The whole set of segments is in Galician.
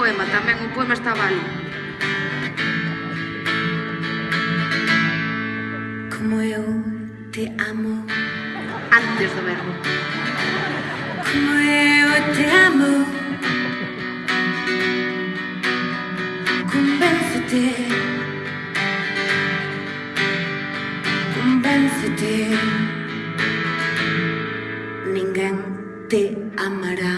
poema tamén, o poema estaba ali. Como eu te amo. Antes do verbo. Como eu te amo. Convéncete. Convéncete. Ninguén te amará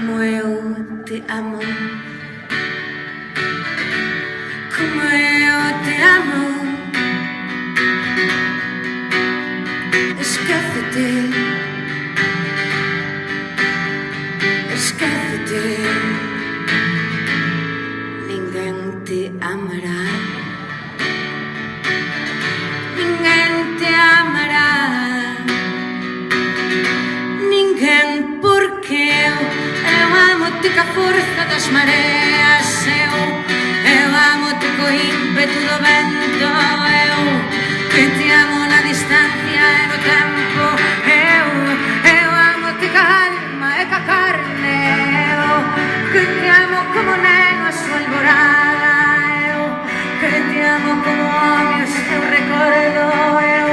como eu te amo. Como eu te amo. Esquécete. Esquécete. Ninguén te amará. Ninguén te amará. Ninguén, porque eu amo-te ca forza das mareas. Eu amo-te co ímpetu do vento. Eu que te amo na distancia e no tempo. Eu amo-te ca alma e ca carne. Eu que te amo como neno a súa alborada. Eu que te amo como home o seu recordo. Eu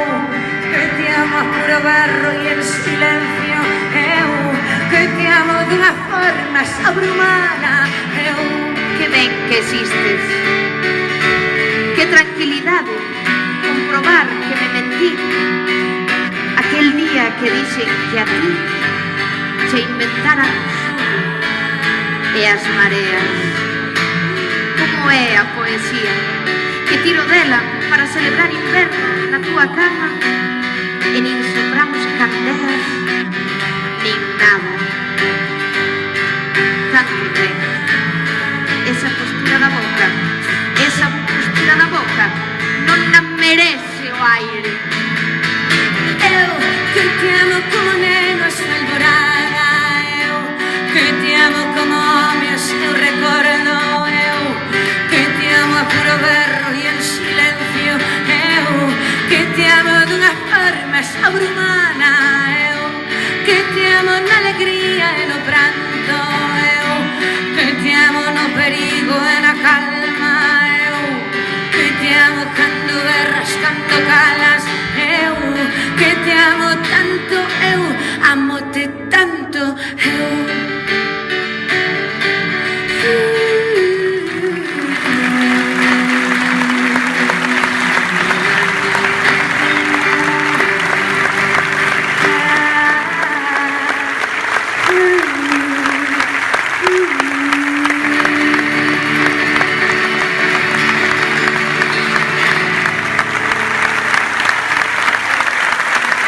que te amo a puro berro e en silencio. Eu que te amo dunha forma sobrehumana. Eu Que ben que existes. Que tranquilidade comprobar que me mentí aquel día que dixen que a ti se inventaran o sur e as mareas. Como é a poesía que tiro dela para celebrar inverno na túa cama e nin sopramos candelas nin nada. Tanto ben.